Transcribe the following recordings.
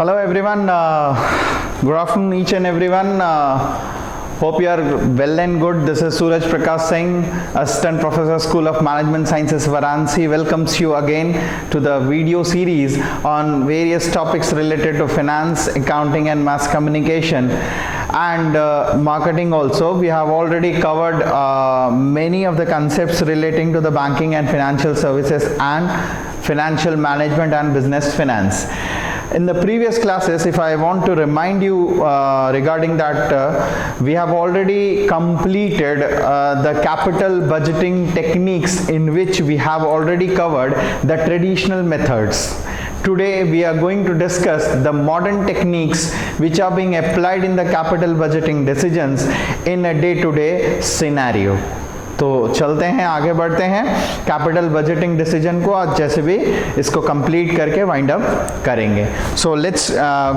Hello everyone, good afternoon each and everyone. Hope you are well and good. This is Suraj Prakash Singh, Assistant Professor, School of Management Sciences, Varanasi. Welcomes you again to the video series on various topics related to finance, accounting and mass communication and marketing also. We have already covered many of the concepts relating to the banking and financial services and financial management and business finance. In the previous classes, if I want to remind you regarding that, we have already completed the capital budgeting techniques, in which we have already covered the traditional methods. Today we are going to discuss the modern techniques which are being applied in the capital budgeting decisions in a day-to-day scenario. तो चलते हैं, आगे बढ़ते हैं, capital budgeting decision को आज जैसे भी इसको कंप्लीट करके वाइंड अप करेंगे. So let's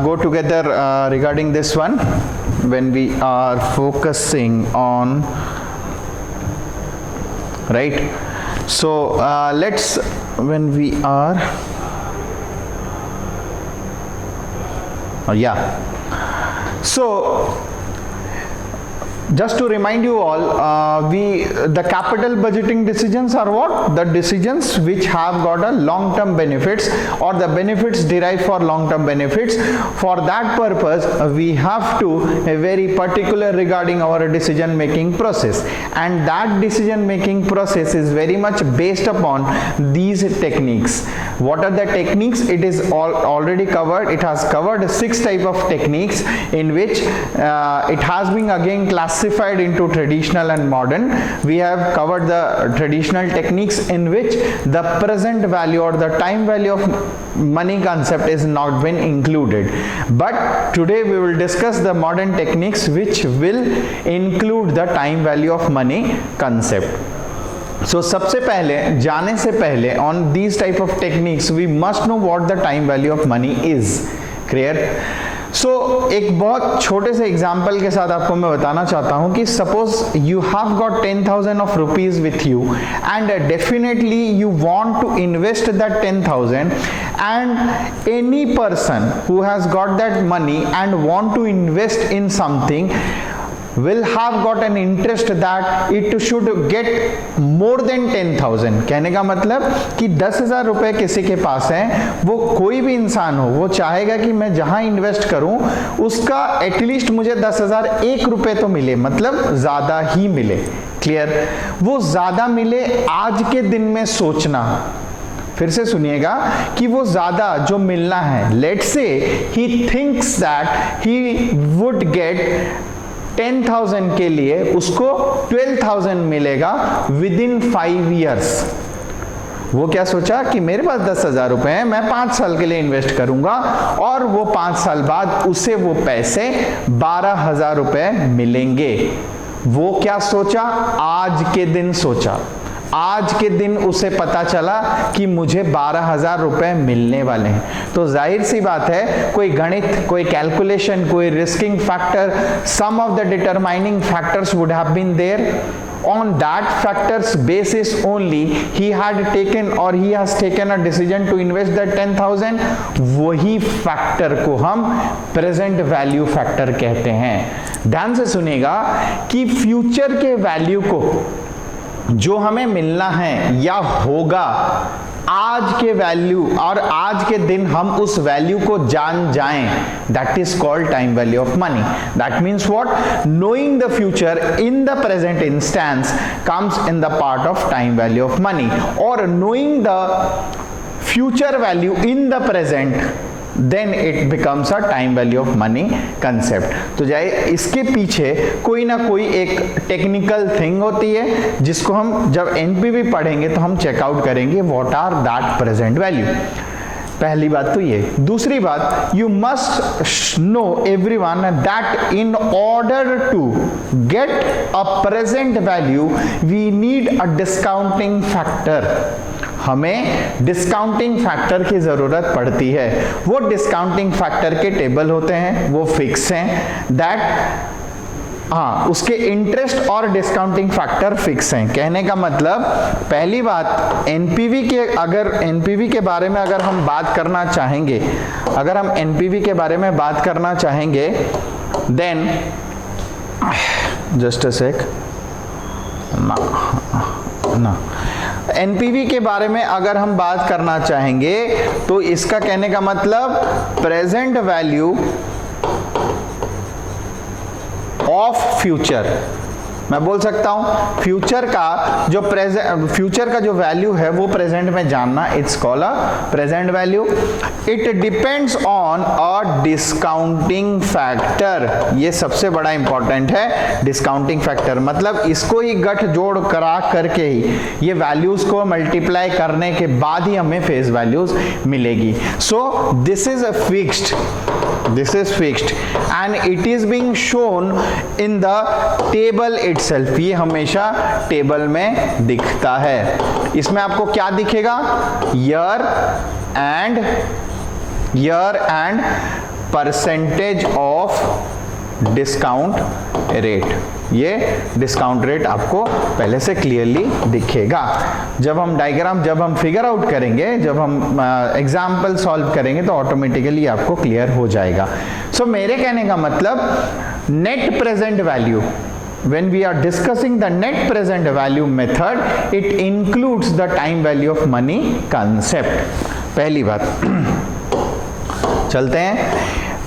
go together regarding this one when we are focusing on right. So let's when we are so just to remind you all, the capital budgeting decisions are what? The decisions which have got a long-term benefits or the benefits derived for long-term benefits. For that purpose, we have to be very particular regarding our decision-making process, and that decision-making process is very much based upon these techniques. What are the techniques? It is already covered. It has covered 6 type of techniques, in which it has been again classified into traditional and modern. We have covered the traditional techniques, in which the present value or the time value of money concept is not been included. But today we will discuss the modern techniques which will include the time value of money concept. So सबसे पहले, जाने से पहले, on these type of techniques we must know what the time value of money is. Clear? So एक बहुत छोटे से example के साथ आपको मैं बताना चाहता हूँ कि suppose you have got 10,000 of rupees with you, and definitely you want to invest that 10,000, and any person who has got that money and want to invest in something will have got an interest that it should get more than 10,000. कहने का मतलब कि 10,000 रुपए किसी के पास है, वो कोई भी इंसान हो, वो चाहेगा कि मैं जहां इन्वेस्ट करूं उसका एटलीस्ट मुझे 10,001 रुपए तो मिले, मतलब ज्यादा ही मिले. क्लियर? वो ज्यादा मिले आज के दिन में सोचना. फिर से सुनिएगा कि वो ज्यादा जो मिलना है, लेट्स से he thinks that he would get 10,000 के लिए उसको 12,000 मिलेगा विद इन 5 years. वो क्या सोचा कि मेरे पास 10,000 रुपए हैं, मैं 5 साल के लिए इन्वेस्ट करूंगा, और वो 5 साल बाद उसे वो पैसे 12,000 रुपए मिलेंगे. वो क्या सोचा? आज के दिन सोचा. आज के दिन उसे पता चला कि मुझे 12,000 रुपए मिलने वाले हैं. तो जाहिर सी बात है, कोई गणित, कोई कैलकुलेशन, कोई risking factor, some of the determining factors would have been there. On that factors basis only he had taken or he has taken a decision to invest that 10,000. वही फैक्टर को हम प्रेजेंट वैल्यू फैक्टर कहते हैं. ध्यान से सुनिएगा कि future के वैल्यू को जो हमें मिलना है या होगा, आज के वैल्यू और आज के दिन हम उस वैल्यू को जान जाएं, that is called time value of money. That means what? Knowing the future in the present instance comes in the part of time value of money, और knowing the future value in the present, then it becomes a time value of money concept. तो जाए इसके पीछे कोई ना कोई एक technical thing होती है, जिसको हम जब एनपीवी पढ़ेंगे तो हम चेकआउट करेंगे what are that present value. पहली बात तो ये. दूसरी बात, you must know everyone that in order to get a present value we need a discounting factor. हमें डिस्काउंटिंग फैक्टर की जरूरत पड़ती है. वो डिस्काउंटिंग फैक्टर के टेबल होते हैं, वो फिक्स हैं. दैट हाँ, उसके इंटरेस्ट और डिस्काउंटिंग फैक्टर फिक्स हैं। कहने का मतलब पहली बात, एनपीवी के बारे में अगर हम बात करना चाहेंगे, अगर हम एनपीवी के बारे में बात करना चाहेंगे, देन जस्ट अ सेक ना एनपीवी के बारे में अगर हम बात करना चाहेंगे तो इसका कहने का मतलब प्रेजेंट वैल्यू ऑफ फ्यूचर, मैं बोल सकता हूं फ्यूचर का जो वैल्यू है वो प्रेजेंट में जानना, it's called a present value. It depends on a discounting factor, ये सबसे बड़ा इंपॉर्टेंट है डिस्काउंटिंग फैक्टर, मतलब इसको ही गठ जोड़ करा करके ही ये वैल्यूज को मल्टीप्लाई करने के बाद ही हमें फेस वैल्यूज मिलेगी। So this is fixed and it is being shown in the table itself, ये हमेशा टेबल में दिखता है। इसमें आपको क्या दिखेगा, year and percentage of discount rate, ये डिस्काउंट रेट आपको पहले से क्लियरली दिखेगा। जब हम फिगर आउट करेंगे, जब हम एग्जाम्पल सॉल्व करेंगे तो ऑटोमेटिकली आपको क्लियर हो जाएगा। सो मेरे कहने का मतलब net present value, when we are discussing the net present value method, it includes the time value of money concept। पहली बात चलते हैं,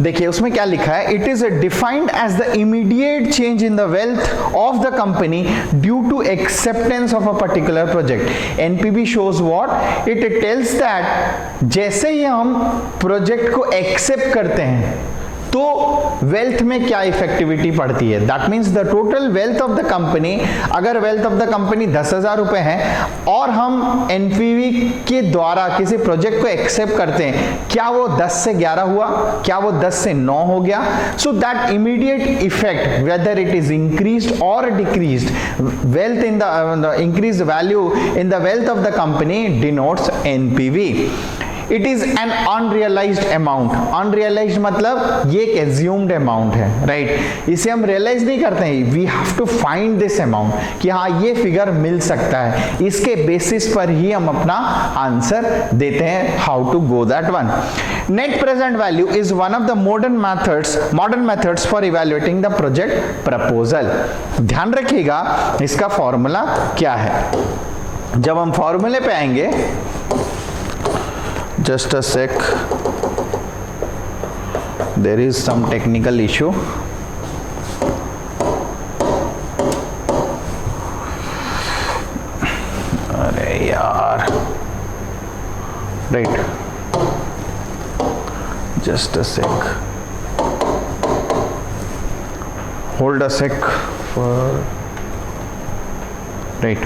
देखिए उसमें क्या लिखा है, it is defined as the immediate change in the wealth of the company due to acceptance of a particular project. NPV shows what, it tells that जैसे ही हम प्रोजेक्ट को एक्सेप्ट करते हैं तो वेल्थ में क्या इफेक्टिविटी पड़ती है, that means the total wealth of the company, अगर वेल्थ ऑफ द कंपनी 10,000 रुपए है और हम एनपीवी के द्वारा किसी प्रोजेक्ट को एक्सेप्ट करते हैं, क्या वो 10 से 11 हुआ, क्या वो 10 से 9 हो गया। So that immediate effect whether it is increased और decreased wealth in the increased value in the wealth of the company denotes NPV. It is an unrealised amount, unrealised मतलब ये एक एज्यूम्ड अमाउंट है, राइट, इसे हम realise नहीं करते हैं, we have to find this amount कि हाँ ये फिगर मिल सकता है, इसके बेसिस पर ही हम अपना आंसर देते हैं, how to go that one. Net present value is one of the modern methods for evaluating the project proposal. ध्यान रखिएगा इसका फॉर्मूला क्या है, जब हम फॉर्मूले पे आएंगे, just a sec, there is some technical issue। अरे यार, right, just a sec, hold a sec for, right,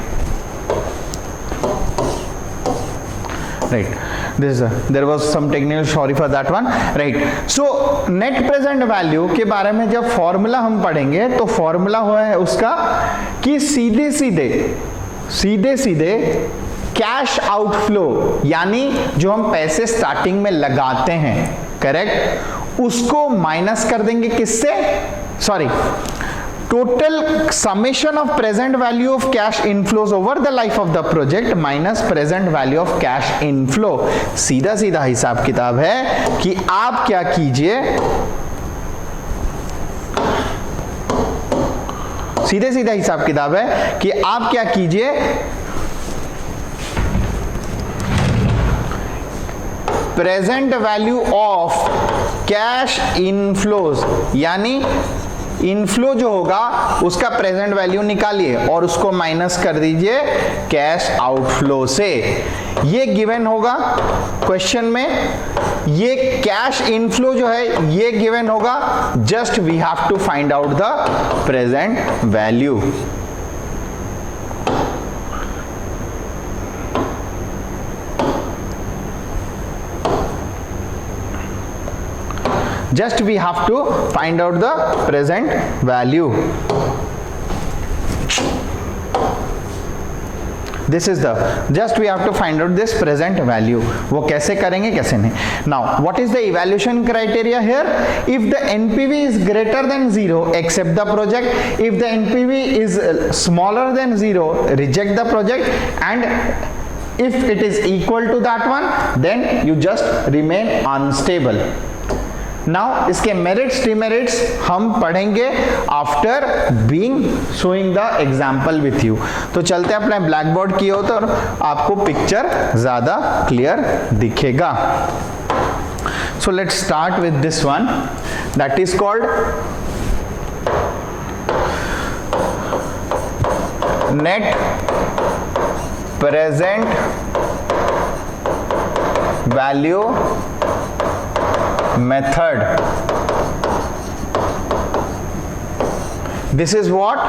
there was some technical, sorry for that one, right। so net present value के बारे में जब फॉर्मूला हम पढ़ेंगे तो formula हुआ है उसका कि सीधे सीधे कैश आउटफ्लो, यानी जो हम पैसे स्टार्टिंग में लगाते हैं, करेक्ट, उसको माइनस कर देंगे किससे, sorry, total summation of present value of cash inflows over the life of the project minus present value of cash inflow. सीधा सीधा हिसाब किताब है कि आप क्या कीजिए, सीधे सीधा हिसाब किताब है कि आप क्या कीजिए, present value of cash inflows, यानी इनफ्लो जो होगा उसका प्रेजेंट वैल्यू निकालिए और उसको माइनस कर दीजिए कैश आउटफ्लो से। ये गिवन होगा क्वेश्चन में, ये कैश इनफ्लो जो है ये गिवन होगा, just we have to find out the present value. Just we have to find out the present value। This is the just we have to find out this present value. वो कैसे करेंगे कैसे नहीं. Now what is the evaluation criteria here. If the NPV is greater than 0 accept the project. If the NPV is smaller than 0 reject the project. And if it is equal to that one then you just remain unstable. now इसके merits demerits हम पढ़ेंगे after being showing the example with you. तो चलते हैं अपने black board की ओर, तो आपको पिक्चर ज्यादा क्लियर दिखेगा. so let's start with this one that is called net present value method. This is what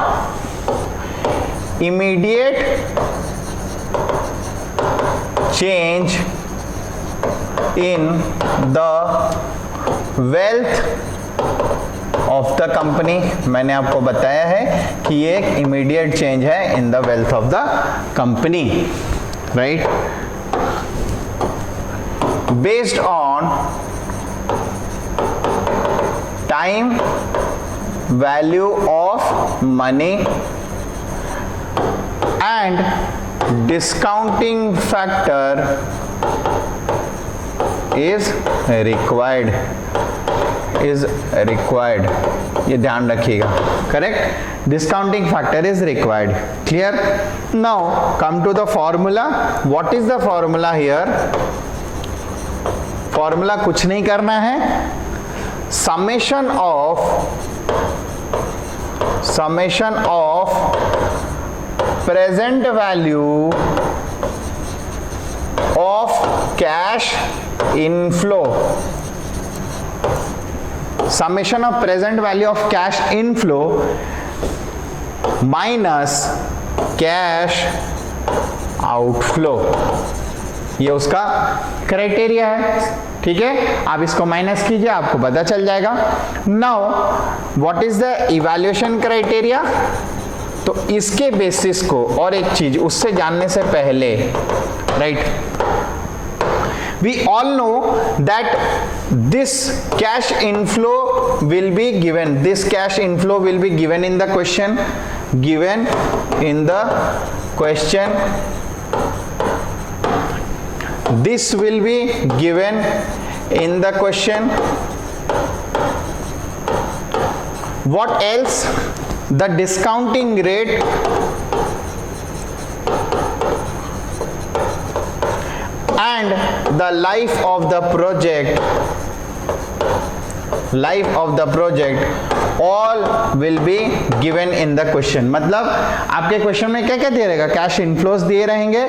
immediate change in the wealth of the company. मैंने आपको बताया है कि ये एक इमीडिएट चेंज है in the wealth of the company, right. Based on time value of money and discounting factor is required. ये ध्यान रखिएगा. Correct. Discounting factor is required. Clear. Now come to the formula. What is the formula here. Formula कुछ नहीं करना है. Summation of present value of cash inflow. summation of present value of cash inflow minus cash outflow. ये उसका criteria है. ठीक है, आप इसको माइनस कीजिए, आपको पता चल जाएगा. Now what is the evaluation criteria. तो इसके बेसिस को और एक चीज उससे जानने से पहले, right, we all know that this cash inflow will be given. This cash inflow will be given in the question. Given in the question. This will be given in the question. What else? The discounting rate and the life of the project all will be given in the question. मतलब आपके question में क्या क्या दिया रहेगा. Cash inflows दिए रहेंगे,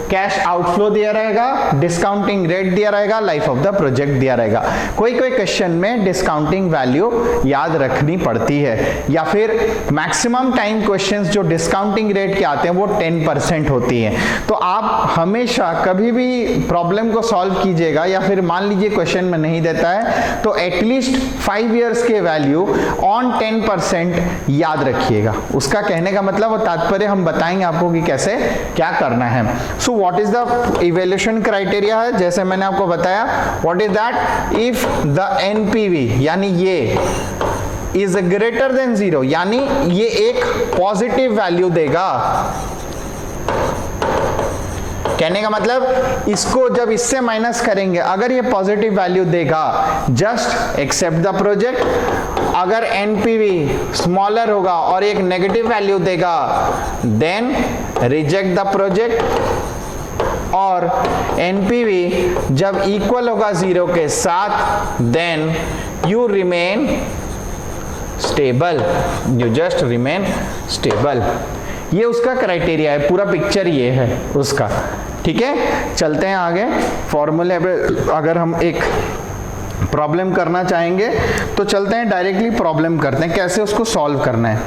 cash outflow दिया रहेगा, डिस्काउंटिंग रेट दिया रहेगा, लाइफ ऑफ द प्रोजेक्ट दिया रहेगा. कोई कोई क्वेश्चन में डिस्काउंटिंग वैल्यू याद रखनी पड़ती है, या फिर मैक्सिमम टाइम क्वेश्चंस जो डिस्काउंटिंग रेट के आते हैं वो 10% होती हैं. तो आप हमेशा कभी भी प्रॉब्लम को सॉल्व कीजिएगा, या फिर मान लीजिए क्वेश्चन में नहीं देता है तो एटलीस्ट 5 इयर्स के वैल्यू ऑन 10% याद रखिएगा. उसका कहने का मतलब और तात्पर्य हम बताएंगे आपको कि कैसे क्या करना है. So what is the evaluation criteria है, जैसे मैंने आपको बताया. What is that. If the NPV यानी ये इज ग्रेटर देन 0, यानी ये एक पॉजिटिव वैल्यू देगा. कहने का मतलब इसको जब इससे माइनस करेंगे, अगर ये पॉजिटिव वैल्यू देगा, जस्ट एक्सेप्ट द प्रोजेक्ट. अगर एनपीवी स्मॉलर होगा और एक नेगेटिव वैल्यू देगा, देन रिजेक्ट द प्रोजेक्ट. और एनपीवी जब इक्वल होगा 0 के साथ, then you remain stable. You just remain stable. ये उसका क्राइटेरिया है, पूरा पिक्चर ये है उसका. ठीक है, चलते हैं आगे. फॉर्मूले पे अगर हम एक प्रॉब्लम करना चाहेंगे तो चलते हैं डायरेक्टली प्रॉब्लम करते हैं, कैसे उसको सॉल्व करना है.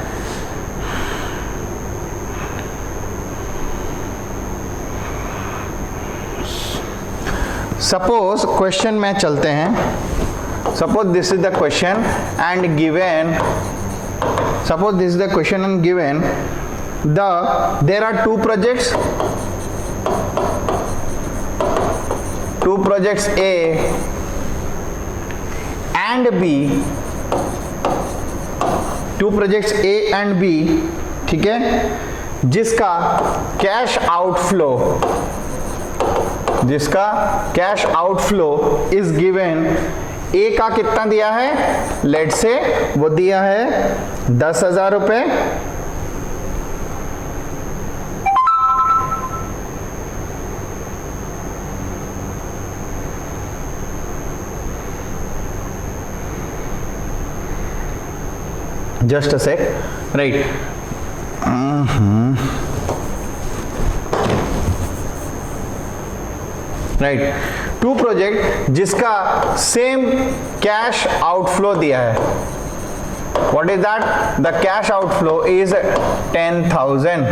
सपोज क्वेश्चन में चलते हैं. Suppose this is the question and given. Suppose this is the question and given there are two projects two projects A and B, two projects A and B, ठीक है, जिसका cash outflow is given, A का कितना दिया है, late से वो दिया है 10,000 रुपए, just a sec, right, right, two project जिसका सेम कैश आउटफ्लो दिया है, what is that, the cash outflow is 10,000,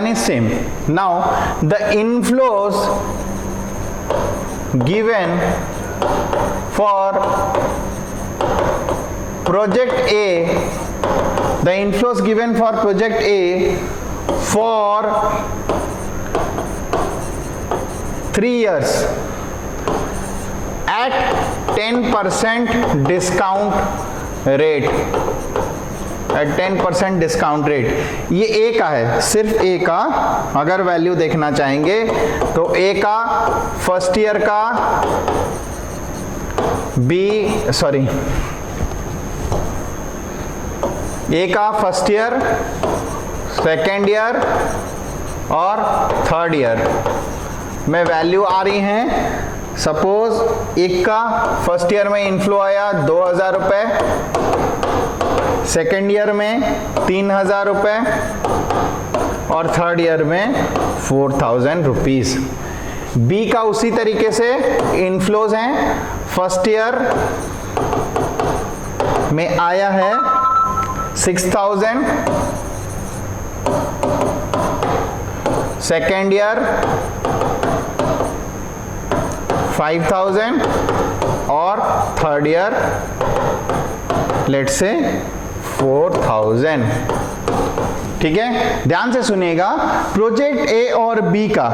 is same. Now the inflows given for project A, the inflows given for project A for 3 years at 10% discount rate, at 10% discount rate. ये ए का है, सिर्फ ए का अगर value देखना चाहेंगे तो ए का फर्स्ट ईयर का, बी सॉरी ए का फर्स्ट ईयर, सेकेंड ईयर और थर्ड ईयर में वैल्यू आ रही हैं। सपोज एक का फर्स्ट ईयर में इनफ्लो आया 2,000 रुपए, सेकेंड ईयर में 3,000 रुपए और थर्ड ईयर में 4,000 रुपीज। बी का उसी तरीके से इनफ्लोज हैं, फर्स्ट ईयर में आया है 6,000, सेकेंड ईयर 5,000 और थर्ड ईयर लेट्स से 4,000। ठीक है, ध्यान से सुनिएगा, प्रोजेक्ट ए और बी का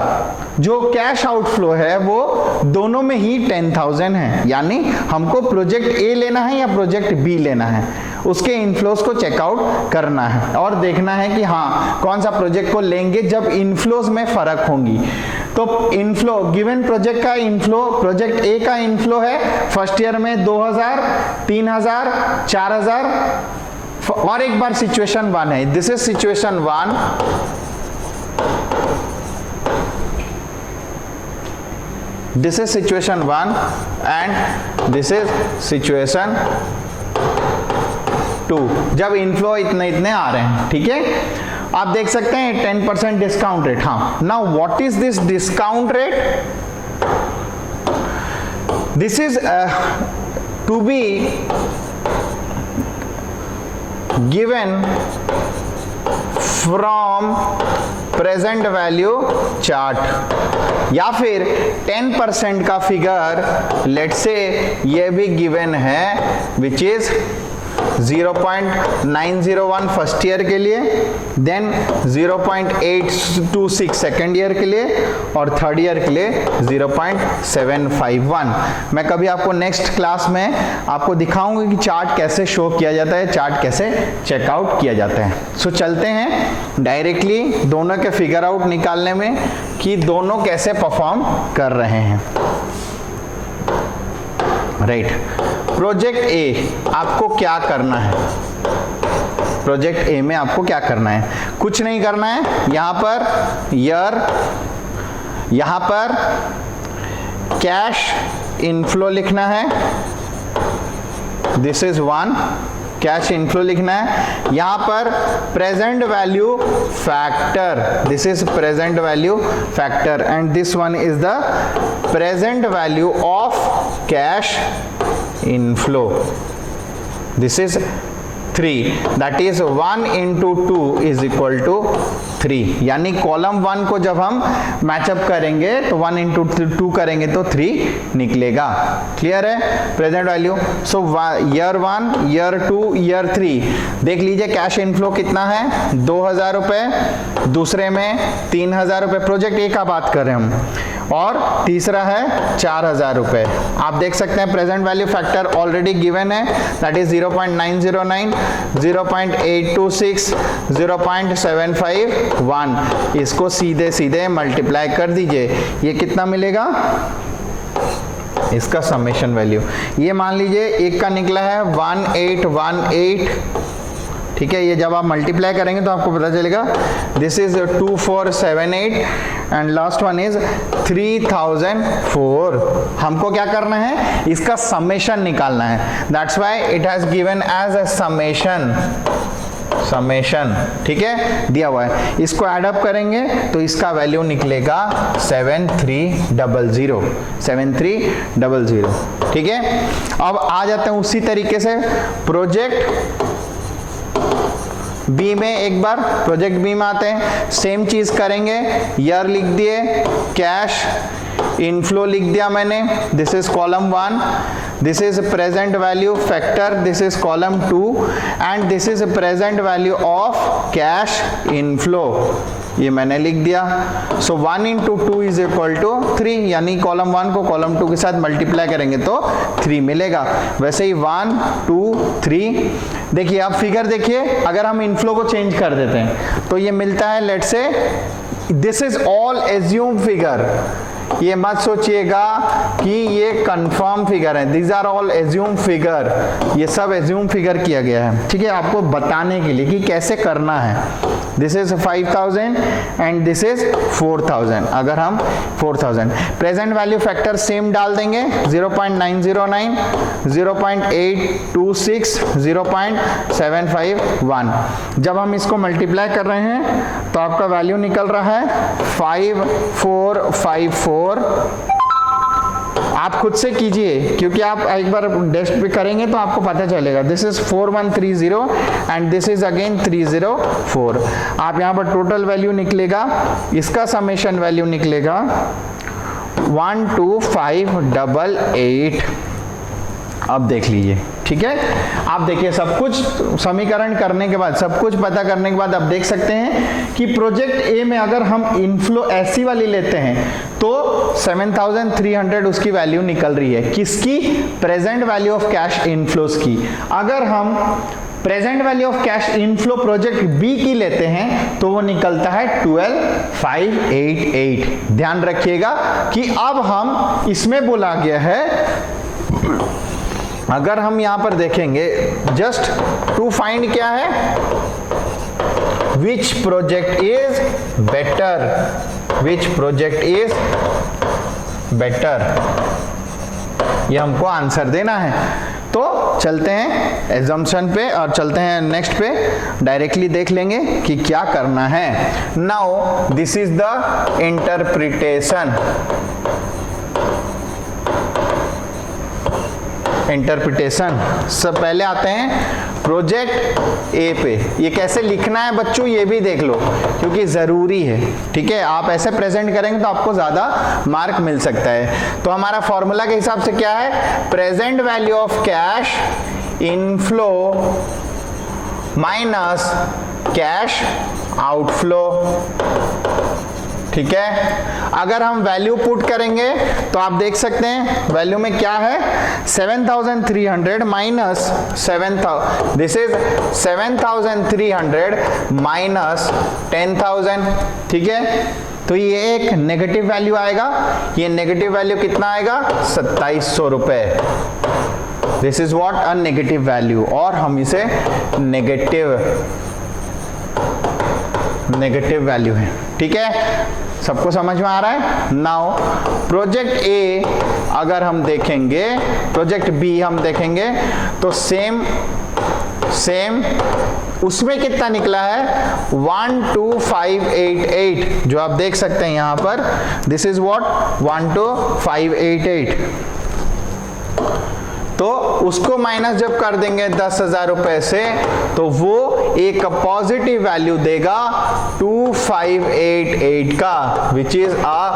जो कैश आउटफ्लो है वो दोनों में ही 10,000 है, यानी हमको प्रोजेक्ट ए लेना है या प्रोजेक्ट बी लेना है, उसके इनफ्लोज को चेकआउट करना है और देखना है कि हाँ कौन सा प्रोजेक्ट को लेंगे जब इनफ्लोज में फर्क होंगी। तो इनफ्लो गिवन प्रोजेक्ट का इनफ्लो, प्रोजेक्ट ए का इनफ्लो है फर्स्ट ईयर में 2,000, 3,000, 4,000 और एक बार सिचुएशन 1 है, this is situation 1, this is situation 1 and this is situation 2, जब इनफ्लो इतने इतने आ रहे हैं। ठीक है, आप देख सकते हैं 10% डिस्काउंट रेट। हाँ, now what is this discount rate, this is to be given from present value chart, या फिर 10% का फिगर लेट्स से ये भी गिवन है विच इज 0.901 फर्स्ट ईयर के लिए, देन 0.826 सेकेंड ईयर के लिए और थर्ड ईयर के लिए 0.751। मैं कभी आपको नेक्स्ट क्लास में आपको दिखाऊंगा कि चार्ट कैसे शो किया जाता है, चार्ट कैसे चेकआउट किया जाता है। सो चलते हैं डायरेक्टली दोनों के फिगर आउट निकालने में कि दोनों कैसे परफॉर्म कर रहे हैं। राइट, प्रोजेक्ट ए आपको क्या करना है, प्रोजेक्ट ए में आपको क्या करना है, कुछ नहीं करना है, यहां पर ईयर, यहां पर कैश इनफ्लो लिखना है, दिस इज 1, कैश इनफ्लो लिखना है, यहां पर present value factor, this is present value factor and this one is the present value of cash inflow, this is 3, that is 1 into 2 is equal to 3, यानी column 1 को जब हम matchup करेंगे तो 1 इंटू 2 करेंगे तो 3 निकलेगा। क्लियर है? Present value. So year 1, year 2, year 3 देख लीजिए कैश इनफ्लो कितना है, 2000 रुपए, दूसरे में 3000 रुपए, प्रोजेक्ट ए का बात कर रहे हैं हम, और तीसरा है 4000 रुपए। आप देख सकते हैं present value factor already given है, दैट इज 0.909, 0.826, 0.751। इसको सीधे सीधे मल्टीप्लाई कर दीजिए, ये कितना मिलेगा, इसका समेशन वैल्यू। ये मान लीजिए एक का निकला है 1818, ठीक है, ये जब आप मल्टीप्लाई करेंगे तो आपको पता चलेगा this is 2478 and last one is 3004। हमको क्या करना है, इसका समेशन निकालना है, that's why it has given as a summation, ठीक है, दिया हुआ है। इसको ऐड अप करेंगे तो इसका वैल्यू निकलेगा 7300, ठीक है। अब आ जाते हैं उसी तरीके से प्रोजेक्ट बी में, एक बार प्रोजेक्ट बी में आते हैं, सेम चीज करेंगे, ईयर लिख दिए, कैश इनफ्लो लिख दिया मैंने, this is column 1, this is present value factor, this is column 2 and this is present value of cash inflow, ये मैंने लिख दिया। सो 1 into 2 is equal to 3, यानी कॉलम 1 को कॉलम 2 के साथ मल्टीप्लाई करेंगे तो 3 मिलेगा। वैसे ही 1 2 3, देखिए आप फिगर देखिए, अगर हम इनफ्लो को चेंज कर देते हैं तो ये मिलता है, let's say this is all assume figure, ये मत सोचिएगा कि ये कंफर्म फिगर है, these are all assume figure, ये सब एज्यूम फिगर किया गया है, ठीक है, आपको बताने के लिए कि कैसे करना है। This is 5000 and this is 4000, अगर हम 4000 प्रेजेंट वैल्यू फैक्टर सेम डाल देंगे, 0.909, 0.826, 0.751। जब हम इसको मल्टीप्लाई कर रहे हैं तो आपका वैल्यू निकल रहा है 5454। आप खुद से कीजिए क्योंकि आप एक बार डेस्क पे करेंगे तो आपको पता चलेगा। This is 4130 and this is again 304। आप यहाँ पर टोटल वैल्यू निकलेगा, इसका समेशन वैल्यू निकलेगा 12588। अब देख लीजिए, ठीक है, आप देखिए सब कुछ समीकरण करने के बाद, सब कुछ पता करने के बाद आप देख सकते हैं कि प्रोजेक्ट ए में अगर हम इनफ्लो ऐसी वाली लेते हैं तो 7300 उसकी वैल्यू निकल रही है, किसकी, present value of cash inflows की। अगर हम present value of cash inflow project B की लेते हैं तो वो निकलता है 12588। ध्यान रखिएगा कि अब हम इसमें बोला गया है, अगर हम यहां पर देखेंगे जस्ट टू फाइंड क्या है, which project is better, which project is better, ये हमको आंसर देना है। तो चलते हैं एजम्पशन पे और चलते हैं नेक्स्ट पे, डायरेक्टली देख लेंगे कि क्या करना है। Now this is the interpretation, interpretation. सब पहले आते हैं प्रोजेक्ट ए पे, ये कैसे लिखना है बच्चों ये भी देख लो क्योंकि जरूरी है, ठीक है, आप ऐसे प्रेजेंट करेंगे तो आपको ज्यादा मार्क मिल सकता है। तो हमारा फॉर्मूला के हिसाब से क्या है, present value of cash inflow minus cash outflow, ठीक है। अगर हम वैल्यू पुट करेंगे तो आप देख सकते हैं वैल्यू में क्या है, 7300 माइनस 7000, दिस इज 7300 माइनस 10000, ठीक है। तो ये एक नेगेटिव वैल्यू आएगा, ये नेगेटिव वैल्यू कितना आएगा, 2700 रुपए। This is what, a negative value, और हम इसे नेगेटिव वैल्यू है, ठीक है, सबको समझ में आ रहा है। नाउ प्रोजेक्ट ए अगर हम देखेंगे, प्रोजेक्ट बी हम देखेंगे तो सेम उसमें कितना निकला है, 12588, जो आप देख सकते हैं यहां पर, दिस इज व्हाट 12588। तो उसको माइनस जब कर देंगे 10,000 रुपए से तो वो एक पॉजिटिव वैल्यू देगा 2588 का, which is a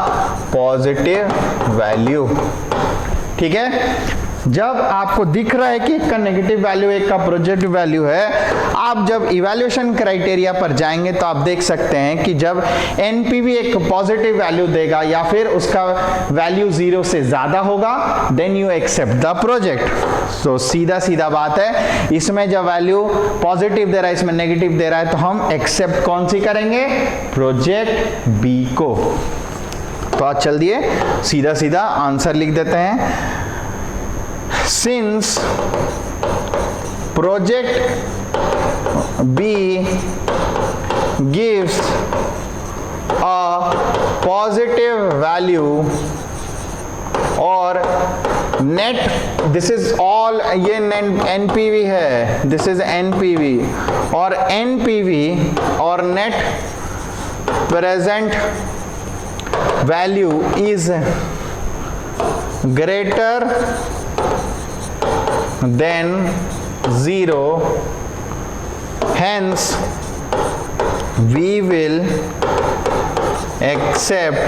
positive value. ठीक है, जब आपको दिख रहा है कि एक का नेगेटिव वैल्यू एक का पॉजिटिव वैल्यू है, आप जब इवैल्यूएशन क्राइटेरिया पर जाएंगे तो आप देख सकते हैं कि जब एनपीवी एक पॉजिटिव वैल्यू देगा या फिर उसका वैल्यू 0 से ज्यादा होगा, then you accept the project. तो सीधा सीधा बात है, इसमें जब वैल्यू पॉजिटिव दे रहा है, इसमें नेगेटिव दे रहा है, तो हम एक्सेप्ट कौन सी करेंगे? प्रोजेक्ट बी को। तो आज चल दिए सीधा सीधा आंसर लिख देते हैं। Since project B gives a positive value और net, this is all, ये NPV है, this is NPV और NPV और net present value is greater than 0, hence we will accept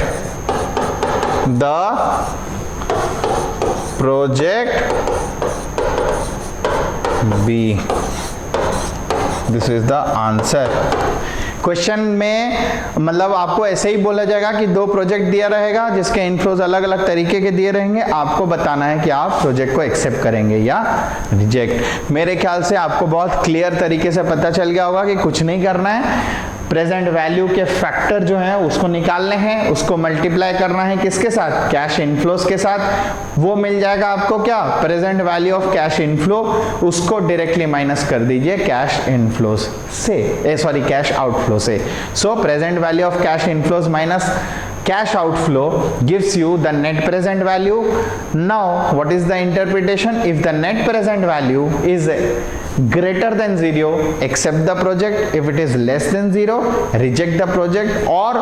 the project B. This is the answer. Question में मतलब आपको ऐसे ही बोला जाएगा कि दो प्रोजेक्ट दिया रहेगा जिसके इनफ्लोज अलग अलग तरीके के दिए रहेंगे, आपको बताना है कि आप प्रोजेक्ट को एक्सेप्ट करेंगे या रिजेक्ट। मेरे ख्याल से आपको बहुत क्लियर तरीके से पता चल गया होगा कि कुछ नहीं करना है, प्रेजेंट वैल्यू के फैक्टर जो है उसको निकालने हैं, उसको मल्टीप्लाई करना है किसके साथ? कैश इनफ्लोस के साथ। वो मिल जाएगा आपको क्या? Present value of cash inflow, उसको डायरेक्टली माइनस कर दीजिए कैश इनफ्लोस से, सॉरी कैश आउटफ्लो से। सो present value of cash inflows minus cash outflow gives you the net present value. Now what is the interpretation? If the net present value is greater than 0, accept the project. If it is less than 0, reject the project. Or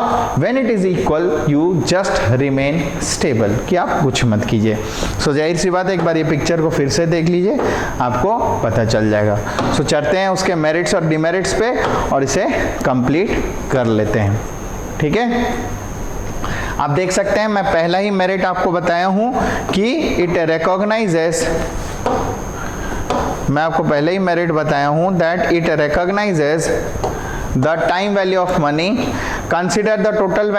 when it is equal, you just remain stable, कि आप कुछ मत कीजिए। सो जाहिर सी बात है, एक बार ये पिक्चर को फिर से देख लीजिए, आपको पता चल जाएगा। सो चलते हैं उसके मेरिट्स और डिमेरिट्स पे और इसे कंप्लीट कर लेते हैं। ठीक है, आप देख सकते हैं मैं पहला ही मेरिट आपको बताया हूं कि इट रिकॉग्नाइजेस, मैं आपको पहले ही मेरिट बताया हूं that it recognises the time value of money, consider the total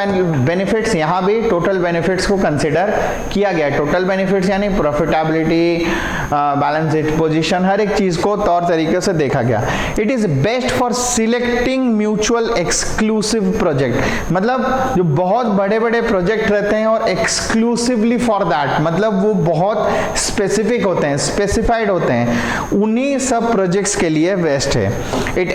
benefits. यहाँ भी टोटल बेनिफिट्स को कंसिडर किया गया। टोटल बेनिफिट्स यानी प्रॉफिटेबिलिटी, बैलेंस शीट पोजीशन, हर एक चीज को तौर तरीके से देखा गया। It is best for selecting mutual exclusive project, मतलब जो बहुत बड़े बड़े प्रोजेक्ट रहते हैं और एक्सक्लूसिवली फॉर दैट, मतलब वो बहुत स्पेसिफिक होते हैं, स्पेसिफाइड होते हैं, उन्हीं सब प्रोजेक्ट्स के लिए बेस्ट है। It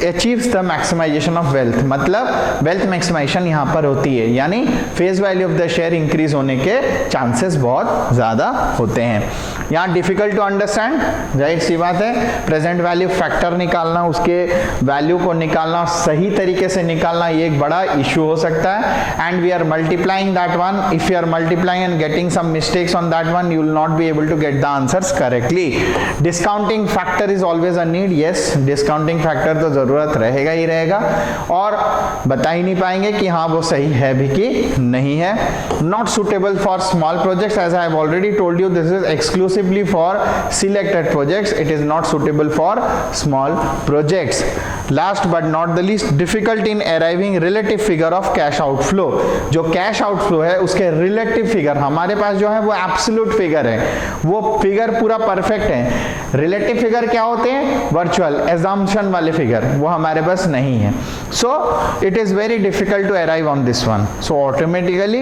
achieves the maximization of wealth, मतलब वेल्थ मैक्सिमाइजेशन यहाँ पर होती है, यानी face value of the share increase होने के चांसेस बहुत ज्यादा होते हैं। यहाँ डिफिकल्ट टू अंडरस्टैंड, जाहिर सी बात है, प्रेजेंट वैल्यू फैक्टर निकालना, उसके वैल्यू को निकालना, सही तरीके से निकालना, ये एक बड़ा इश्यू हो सकता है। And we are multiplying that one, if you are multiplying and getting some mistakes on that one, you will not be able to get the answers correctly. Discounting factor is always a need, yes discounting factor तो जरूरत रहेगा ही रहेगा, और बता ही नहीं पाएंगे कि हाँ वो सही है भी कि नहीं है। Not suitable for small projects, as I have already told you, this is exclusively for selected projects, it is not suitable for small projects. Last but not the least, difficult in arriving relative figure of cash outflow. जो cash outflow है उसके relative figure, हमारे पास जो है वो absolute figure है, वो figure पूरा परफेक्ट है। रिलेटिव फिगर क्या होते हैं? वर्चुअल एजम्पशन वाले फिगर, वो हमारे पास नहीं है। सो it is very difficult to arrive on this one. So automatically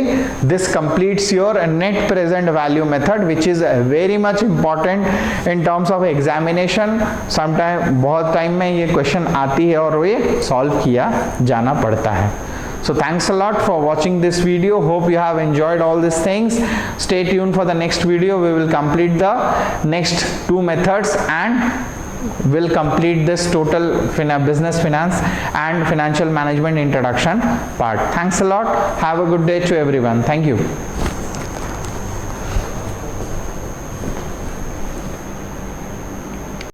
this completes your net present value method, which is very much important in terms of examination. Sometime बहुत time में ये question आती है और ये सॉल्व किया जाना पड़ता है। So thanks a lot for watching this video. Hope you have enjoyed all these things. Stay tuned for the next video. We will complete the next two methods and will complete this total business finance and financial management introduction part. Thanks a lot. Have a good day to everyone. Thank you.